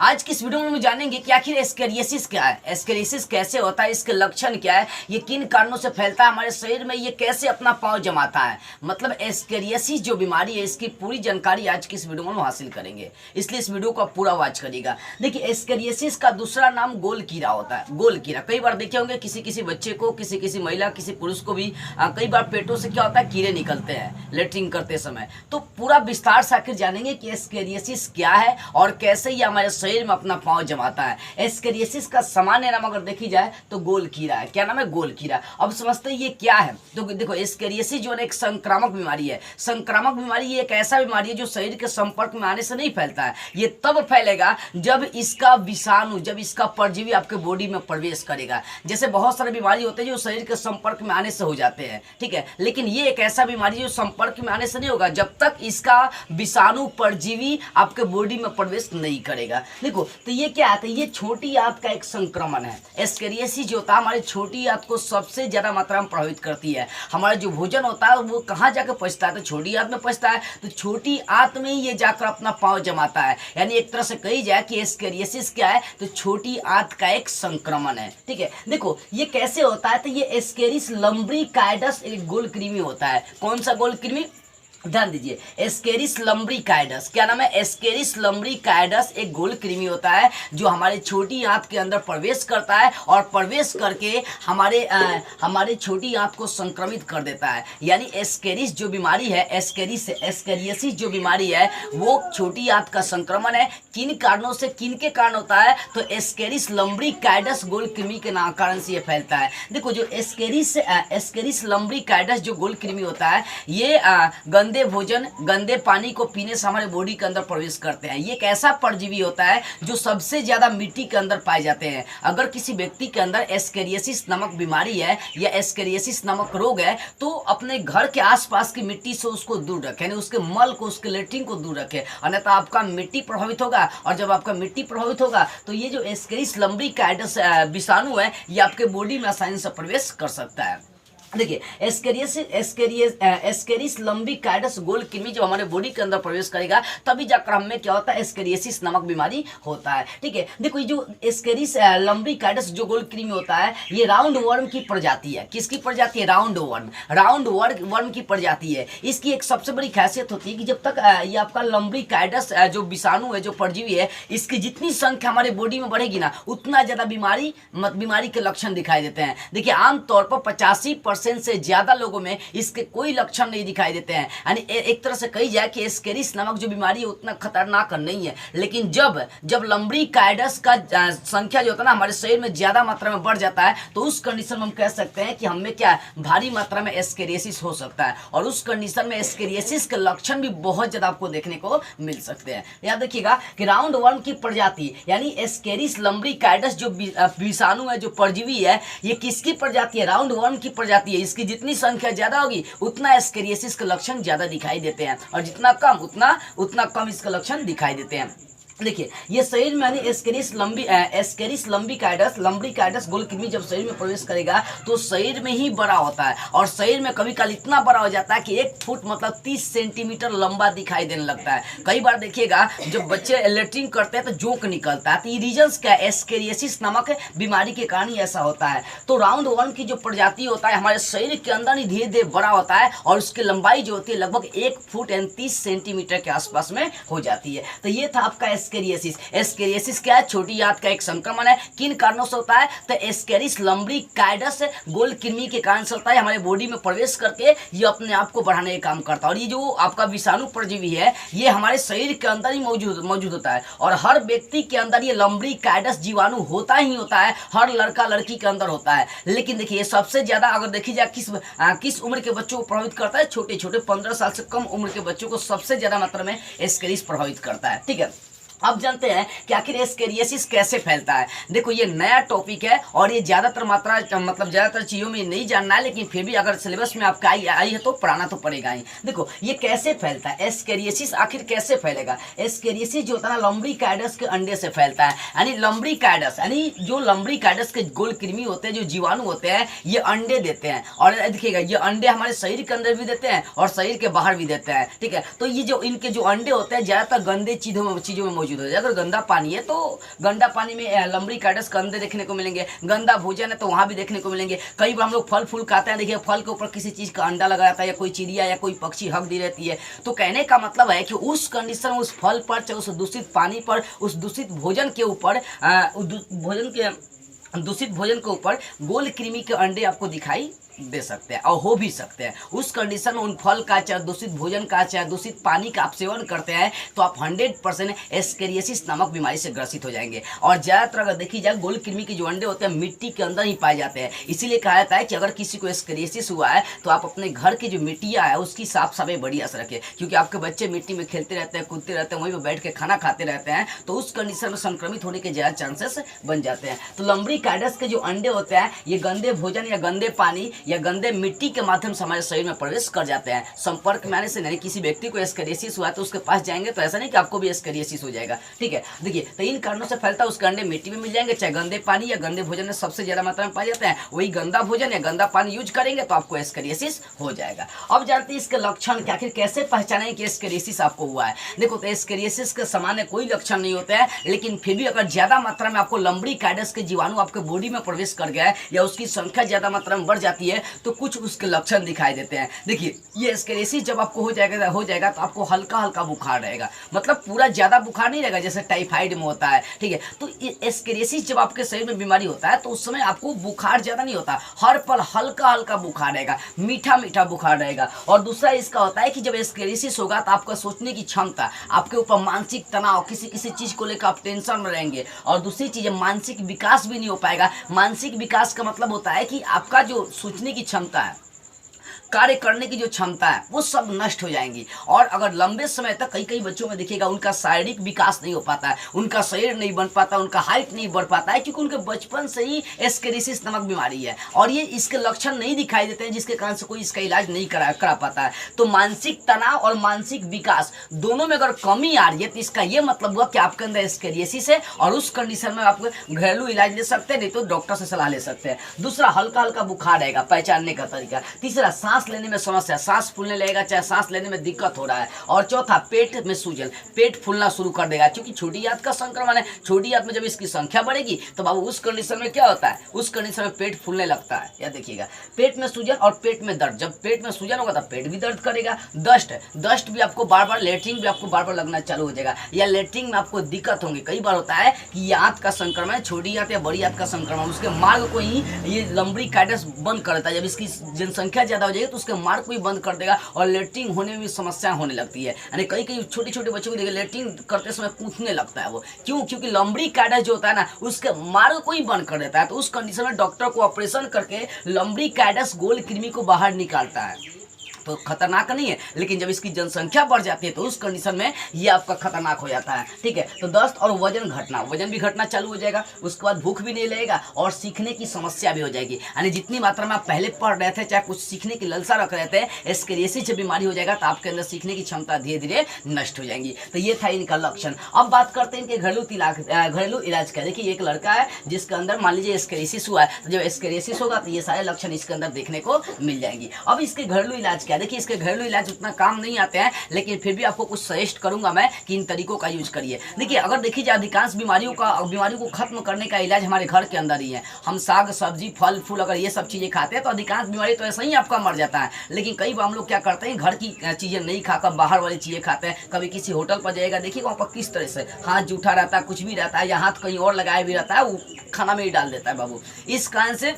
आज की इस वीडियो में हम जानेंगे कि आखिर एस्केरियासिस क्या है, एस्केरियासिस कैसे होता है, इसके लक्षण क्या है, ये किन कारणों से फैलता है हमारे शरीर में, ये कैसे अपना पांव जमाता है। मतलब एस्केरियासिस जो बीमारी है इसकी पूरी जानकारी आज की इस वीडियो में हम हासिल करेंगे, इसलिए इस वीडियो को पूरा वॉच करिएगा। देखिए एस्केरियासिस का दूसरा नाम गोल कीड़ा होता है। गोल कीड़ा कई बार देखे होंगे किसी किसी बच्चे को, किसी किसी महिला, किसी पुरुष को भी कई बार पेटों से क्या होता है, कीड़े निकलते हैं लेटरिन करते समय। तो पूरा विस्तार से आखिर जानेंगे कि एस्केरियासिस क्या है और कैसे ये हमारे शरीर में अपना पांव जमाता है। एस्केरियासिस का सामान्य नाम अगर देखी जाए तो गोल कीड़ा है। क्या नाम है? गोल कीड़ा। अब समझते हैं ये क्या है। तो देखो एस्केरियासिस जो है एक संक्रामक बीमारी है। संक्रामक बीमारी ये एक ऐसा बीमारी है जो शरीर के संपर्क में आने से नहीं फैलता है। ये तब फैलेगा जब इसका विषाणु, जब इसका परजीवी आपके बॉडी में प्रवेश करेगा। जैसे बहुत सारे बीमारी होते हैं जो शरीर के संपर्क में आने से हो जाते हैं, ठीक है, लेकिन ये एक ऐसा बीमारी जो संपर्क में आने से नहीं होगा जब तक इसका विषाणु परजीवी आपके बॉडी में प्रवेश नहीं करेगा। देखो तो ये क्या आता है, ये छोटी आंत का एक संक्रमण है। एस्केरियासिस जो होता है हमारी छोटी आंत को सबसे ज्यादा मात्रा में प्रभावित करती है। हमारा जो भोजन होता है वो कहाँ जाकर पचता है, तो छोटी आंत में पचता है। तो छोटी आंत में ही ये जाकर अपना पांव जमाता है। यानी एक तरह से कही जाए कि एस्केरियासिस क्या है, तो छोटी आंत का एक संक्रमण है, ठीक है। देखो ये कैसे होता है, तो ये एस्केरिस लम्ब्रिकाइडस एक गोल कृमि होता है। कौन सा गोल कृमि? ध्यान दीजिए, एस्केरिस लम्ब्रिकाइडस। क्या नाम है? एस्केरिस लम्ब्रिकाइडस एक गोल कृमि होता है जो हमारे छोटी आंत के अंदर प्रवेश करता है और प्रवेश करके हमारे छोटी आंत को संक्रमित कर देता है। यानी एस्केरिस जो बीमारी है, एस्केरियासिस जो बीमारी है वो छोटी आंत का संक्रमण है। किन कारणों से, किन के कारण होता है, तो एस्केरिस लम्ब्रिकाइडस गोल कृमि के कारण से ये फैलता है। देखो जो एस्केरिस लम्ब्रिकाइडस जो गोल कृमि होता है ये गंदे भोजन, गंदे पानी को पीने से हमारे बॉडी के अंदर प्रवेश करते हैं। ये एक ऐसा परजीवी होता है जो सबसे ज्यादा मिट्टी के अंदर पाए जाते हैं। अगर किसी व्यक्ति के अंदर एस्केरियासिस नामक बीमारी है या एस्केरियासिस नामक रोग है तो अपने घर के आसपास की मिट्टी से उसको दूर रखें, यानी उसके मल को, उसके लेटरिन को दूर रखें, अन्यथा आपका मिट्टी प्रभावित होगा। और जब आपका मिट्टी प्रभावित होगा तो ये जो एस्केरिस लम्ब्रिकाइडस विषाणु है ये आपके बॉडी में आसानी से प्रवेश कर सकता है। देखिए एस्केरिस लम्ब्रिकाइडस गोल कृमि जब हमारे बॉडी के अंदर प्रवेश करेगा तभी जाकर हमें क्या होता है, एस्केरियासिस नामक बीमारी होता है, ठीक है। देखो ये जो एस्केरिस लम्ब्रिकाइडस जो गोल कृमि होता है ये राउंड वर्म की प्रजाति है। किसकी प्रजाति है? राउंड वर्म की प्रजाति है। इसकी एक सबसे बड़ी खासियत होती है कि जब तक ये आपका लम्ब्रिकाइडस जो विषाणु है, जो परजीवी है, इसकी जितनी संख्या हमारे बॉडी में बढ़ेगी ना उतना ज्यादा बीमारी के लक्षण दिखाई देते हैं। देखिए आमतौर पर 85% से ज्यादा लोगों में इसके कोई लक्षण नहीं दिखाई देते हैं। यानी एक तरह से कही जाए कि एस्केरिस नामक जो बीमारी है उतना खतरनाक नहीं है। लेकिन जब लम्ब्रिकाइडस का संख्या जो होता है ना हमारे शरीर में ज्यादा मात्रा में बढ़ जाता है तो उस कंडीशन में हम कह सकते हैं कि हमें क्या भारी मात्रा में एस्केरियासिस हो सकता है। और उस कंडीशन में एस्केरियासिस के लक्षण भी बहुत ज्यादा आपको देखने को मिल सकते हैं। याद देखिएगा कि राउंड वर्म की प्रजाति यानी एस्केरिस लम्ब्रिकाइडस जो विषाणु है, जो परजीवी है, ये किसकी प्रजाति है? राउंड वर्म की प्रजाति। इसकी जितनी संख्या ज्यादा होगी उतना एस्केरियासिस के लक्षण ज्यादा दिखाई देते हैं और जितना कम उतना कम इसके लक्षण दिखाई देते हैं। देखिए ये शरीर में एस्केरिस लम्ब्रिकाइडस गोल कृमि जब शरीर में प्रवेश करेगा तो शरीर में ही बड़ा होता है और शरीर में कभी कभी इतना बड़ा हो जाता है कि 1 फुट मतलब 30 सेंटीमीटर लंबा दिखाई देने लगता है। कई बार देखिएगा जब बच्चे लेटरिन करते हैं तो जोंक निकलता है। तो ये रीजंस क्या है? एस्केरियासिस नामक बीमारी के कारण ही ऐसा होता है। तो राउंड वर्म की जो प्रजाति होता है हमारे शरीर के अंदर ही धीरे धीरे बड़ा होता है और उसकी लंबाई जो होती है लगभग 1 फुट यानी 30 सेंटीमीटर के आसपास में हो जाती है। तो ये था आपका एस्केरियासिस क्या है? छोटी आंत का एक संक्रमण है। किन कारणों से होता है? तो एस्केरिस लम्ब्रिकाइडस गोल कृमि के कारण से होता है। हमारे बॉडी में प्रवेश करके ये अपने आप को बढ़ाने का काम करता है। और ये जो आपका विषाणु परजीवी है ये हमारे शरीर के अंदर ही मौजूद होता है और हर व्यक्ति के अंदर ये लम्ब्रिकाइडस जीवाणु होता ही होता है। हर लड़का लड़की के अंदर होता है। लेकिन देखिए सबसे ज्यादा अगर देखी जाए किस उम्र के बच्चों को प्रभावित करता है? छोटे 15 साल से कम उम्र के बच्चों को सबसे ज्यादा मात्रा में एस्केरिस प्रभावित करता है, ठीक है। अब जानते हैं कि आखिर एस्केरियासिस कैसे फैलता है। देखो ये नया टॉपिक है और ये ज्यादातर ज्यादातर चीजों में नहीं जानना है, लेकिन फिर भी अगर सिलेबस में आपका आई है तो पढ़ाना तो पड़ेगा ही। देखो ये कैसे फैलता है, एस्केरियासिस आखिर कैसे फैलेगा। एस्केरियासिस जो होता है ना लम्ब्रिकाइडस के अंडे से फैलता है। यानी जो लम्ब्रिकाइडस के गोल कृमि होते हैं, जो जीवाणु होते हैं, ये अंडे देते हैं। और देखिएगा ये अंडे हमारे शरीर के अंदर भी देते हैं और शरीर के बाहर भी देते हैं, ठीक है। तो ये जो इनके जो अंडे होते हैं ज्यादातर गंदे चीजों में मौजूद मौजूद हो जाएगा। अगर गंदा पानी है तो गंदा पानी में लम्बरिकाइडस के अंडे देखने को मिलेंगे, गंदा भोजन है तो वहाँ भी देखने को मिलेंगे। कई बार हम लोग फल फूल खाते हैं, देखिए फल के ऊपर किसी चीज़ का अंडा लगा रहता है या कोई चिड़िया या कोई पक्षी हक दी रहती है। तो कहने का मतलब है कि उस कंडीशन, उस फल पर, चाहे उस दूषित पानी पर, उस दूषित भोजन के ऊपर, दूषित भोजन के ऊपर गोल कृमि के अंडे आपको दिखाई दे सकते हैं और हो भी सकते हैं। उस कंडीशन में उन फल का, चाहे दूषित भोजन का, चाहे दूषित पानी का आप सेवन करते हैं तो आप 100% एस्केरियासिस नामक बीमारी से ग्रसित हो जाएंगे। और ज़्यादातर अगर देखी जाए गोल कृमि के जो अंडे होते हैं मिट्टी के अंदर ही पाए जाते हैं। इसीलिए कहा जाता है कि अगर किसी को एस्केरियासिस हुआ है तो आप अपने घर की जो मिट्टियाँ है उसकी साफ सफाई बढ़िया से रखें, क्योंकि आपके बच्चे मिट्टी में खेलते रहते हैं, कूदते रहते हैं, वहीं पर बैठ के खाना खाते रहते हैं, तो उस कंडीशन में संक्रमित होने के ज़्यादा चांसेस बन जाते हैं। तो लम्बरिकाइडस के जो अंडे होते हैं ये गंदे भोजन या गंदे पानी या गंदे मिट्टी के माध्यम से हमारे शरीर में प्रवेश कर जाते हैं। संपर्क में आने से, नहीं किसी व्यक्ति को एस्केरियासिस हुआ तो उसके पास जाएंगे तो ऐसा नहीं कि आपको भी एस्केरियासिस हो जाएगा, ठीक है। देखिए, तो इन कारणों से फैलता है। उसके अंडे मिट्टी में मिल जाएंगे, चाहे गंदे पानी या गंदे भोजन में सबसे ज्यादा मात्रा में पाए जाते हैं। वही गंदा भोजन या गंदा पानी यूज करेंगे तो आपको एस्केरियासिस हो जाएगा। अब जानते हैं इसके लक्षण क्या, आखिर कैसे पहचानें कि एस्केरियासिस आपको हुआ है। देखो, तो एस्केरियासिस के सामान्य कोई लक्षण नहीं होते हैं, लेकिन फिर भी अगर ज्यादा मात्रा में आपको लम्बरिकाइडस के जीवाणु आपके बॉडी में प्रवेश कर गया है या उसकी संख्या ज्यादा मात्रा में बढ़ जाती है तो कुछ उसके लक्षण दिखाई देते हैं। देखिए, ये एस्केरियासिस जब आपको हो जाएगा तो आपको हल्का हल्का बुखार रहेगा, मतलब पूरा ज्यादा बुखार नहीं रहेगा जैसे टाइफाइड में होता है, ठीक है। तो ये एस्केरियासिस जब आपके शरीर में बीमारी होता है तो उस समय आपको बुखार ज्यादा नहीं होता, हर पल हल्का हल्का बुखार रहेगा, मीठा मीठा बुखार रहेगा। और दूसरा इसका होता है कि जब एस्केरियासिस होगा तो आपका सोचने की क्षमता, आपके ऊपर मानसिक तनाव, किसी किसी चीज को लेकर आप टेंशन में रहेंगे। और दूसरी चीज, मानसिक विकास भी नहीं हो पाएगा। मानसिक विकास का मतलब होता है कि आपका जो सोचने की क्षमता है, कार्य करने की जो क्षमता है, वो सब नष्ट हो जाएंगी। और अगर लंबे समय तक कई बच्चों में देखिएगा उनका शारीरिक विकास नहीं हो पाता है, उनका शरीर नहीं बन पाता, उनका हाइट नहीं बढ़ पाता है, क्योंकि उनके बचपन से ही एस्केरियासिस नामक बीमारी है और ये इसके लक्षण नहीं दिखाई देते हैं, जिसके कारण से कोई इसका इलाज नहीं करा पाता है। तो मानसिक तनाव और मानसिक विकास दोनों में अगर कमी आ रही है तो इसका ये मतलब हुआ कि आपके अंदर एस्केरियासिस है और उस कंडीशन में आप घरेलू इलाज ले सकते हैं, नहीं तो डॉक्टर से सलाह ले सकते हैं। दूसरा, हल्का हल्का बुखार रहेगा, पहचानने का तरीका। तीसरा, सांस लेने में समस्या, सांस फूलने लगेगा, चाहे सांस लेने में दिक्कत हो रहा है। और चौथा, पेट में सूजन, पेट फूलना शुरू कर देगा, क्योंकि छोटी आंत का संक्रमण है। छोटी आंत में जब इसकी संख्या बढ़ेगी तो बाबू उस कंडीशन में क्या होता है, उस कंडीशन में पेट फूलने लगता है। या देखिएगा, पेट में सूजन और पेट में दर्द, जब पेट में सूजन होगा तो पेट भी दर्द करेगा। दस्ट भी आपको बार बार, लेटरिन भी आपको बार बार लगना चालू हो जाएगा, या लेटरिन में आपको दिक्कत होंगी। कई बार होता है कि ये आंत का संक्रमण, छोटी आंत या बड़ी आंत का संक्रमण, उसके मार्ग को ही ये लम्बरिकाइडस बंद कर देता है। जब इसकी जनसंख्या ज्यादा हो जाएगी तो उसके मार्ग को भी बंद कर देगा और लेटरिन होने में भी समस्या होने लगती है। यानी कई छोटे छोटे बच्चों को देखिए लेटरिन करते समय पूछने लगता है वो, क्यों? क्योंकि लम्बरिकाइडस जो होता है ना, उसके मार्ग को ही बंद कर देता है। तो उस कंडीशन में डॉक्टर को ऑपरेशन करके लम्बरिकाइडस गोल कृमि को बाहर निकालता है। तो खतरनाक नहीं है, लेकिन जब इसकी जनसंख्या बढ़ जाती है तो उस कंडीशन में ये आपका खतरनाक हो जाता है, ठीक है। तो दस्त और वजन घटना, वजन भी घटना चालू हो जाएगा। उसके बाद भूख भी नहीं लगेगा और सीखने की समस्या भी हो जाएगी। यानी जितनी मात्रा में आप पहले पढ़ रहे थे, चाहे कुछ सीखने की ललसा रख रहे थे, एस्केरियासिस जब बीमारी हो जाएगा तो आपके अंदर सीखने की क्षमता धीरे धीरे नष्ट हो जाएगी। तो ये था इनका लक्षण। अब बात करते हैं इनके घरेलू इलाज का। देखिए, एक लड़का है जिसके अंदर मान लीजिए एस्केरियासिस हुआ है, तो जब एस्केरियासिस होगा तो ये सारे लक्षण इसके अंदर देखने को मिल जाएंगी। अब इसके घरेलू इलाज क्या, देखिए इसके घरेलू इलाज उतना काम नहीं आते हैं, लेकिन फिर भी आपको कुछ सजेस्ट करूंगा मैं कि इन तरीकों का यूज करिए। देखिए, अगर देखिए जाए अधिकांश बीमारियों को खत्म करने का इलाज हमारे घर के अंदर ही है। हम साग सब्जी फल फूल अगर ये सब चीजें खाते हैं तो अधिकांश बीमारी तो ऐसा ही आपका मर जाता है। लेकिन कई बार हम लोग क्या करते हैं, घर की चीजें नहीं खाकर बाहर वाली चीजें खाते हैं। कभी किसी होटल पर जाएगा, देखिए वहाँ पर किस तरह से हाथ जूठा रहता है, कुछ भी रहता है, या हाथ कहीं और लगाया भी रहता है, वो खाना में ही डाल देता है बाबू। इस कारण से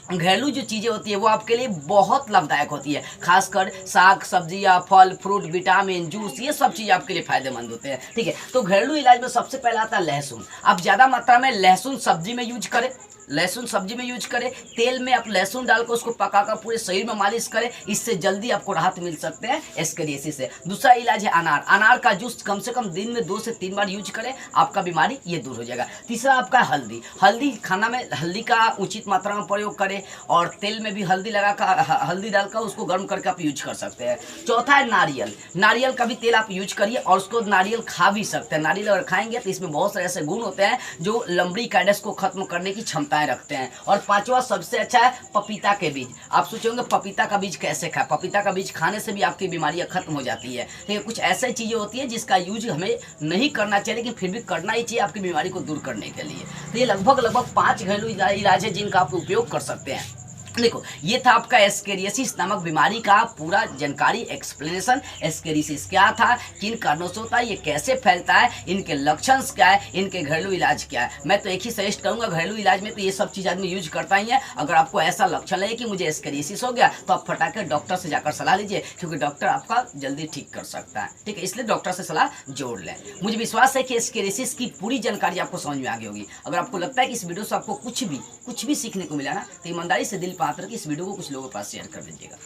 घरेलू जो चीज़ें होती है वो आपके लिए बहुत लाभदायक होती है। खासकर साग सब्जी या फल फ्रूट, विटामिन, जूस, ये सब चीज़ आपके लिए फायदेमंद होते हैं, ठीक है। तो घरेलू इलाज में सबसे पहला आता है लहसुन। आप ज़्यादा मात्रा में लहसुन सब्जी में यूज करें, लहसुन सब्जी में यूज करें। तेल में आप लहसुन डालकर उसको पकाकर पूरे शरीर में मालिश करें, इससे जल्दी आपको राहत मिल सकते हैं एस्केरियासिस से। दूसरा इलाज है अनार। अनार का जूस कम से कम दिन में 2 से 3 बार यूज करें, आपका बीमारी ये दूर हो जाएगा। तीसरा आपका हल्दी। हल्दी खाना में हल्दी का उचित मात्रा में प्रयोग करें। है, और तेल में भी हल्दी हल्दी डालकर उसको गर्म करके आप यूज कर सकते हैं। चौथा है नारियल। नारियल का भी तेल आप यूज करिए और उसको नारियल खा भी सकते हैं। नारियल अगर खाएंगे तो इसमें बहुत सारे ऐसे गुण होते हैं जो लंबड़ी काइडस को खत्म करने की क्षमताएं रखते हैं। और पांचवा सबसे अच्छा है पपीता के बीज। आप सोचेंगे पपीता का बीज कैसे खाएं? पपीता का बीज खाने से भी आपकी बीमारियां खत्म हो जाती है। लेकिन कुछ ऐसी चीजें होती है जिसका यूज हमें नहीं करना चाहिए, लेकिन फिर भी करना ही चाहिए आपकी बीमारी को दूर करने के लिए। तो ये लगभग 5 घरेलू इलाज है जिनका आप उपयोग कर सकते हैं। देखो, ये था आपका एस्केरियासिस नामक बीमारी का पूरा जानकारी, एक्सप्लेनेशन। एस्केरियासिस क्या था, किन कारणों से होता है, ये कैसे फैलता है, इनके लक्षण क्या है, इनके घरेलू इलाज क्या है। मैं तो एक ही सजेस्ट करूंगा, घरेलू इलाज में तो ये सब चीज़ आदमी यूज करता ही है। अगर आपको ऐसा लक्षण लगे कि मुझे एस्केरियासिस हो गया तो आप फटाके डॉक्टर से जाकर सलाह लीजिए, क्योंकि डॉक्टर आपका जल्दी ठीक कर सकता है। ठीक है, इसलिए डॉक्टर से सलाह जोड़ लें। मुझे विश्वास है कि एस्केरियासिस की पूरी जानकारी आपको समझ में आ गई होगी। अगर आपको लगता है कि इस वीडियो से आपको कुछ भी सीखने को मिला ना, तो ईमानदारी से दिल पे हाथ रख के इस वीडियो को कुछ लोगों के पास शेयर कर दीजिएगा।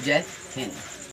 जय हिंद।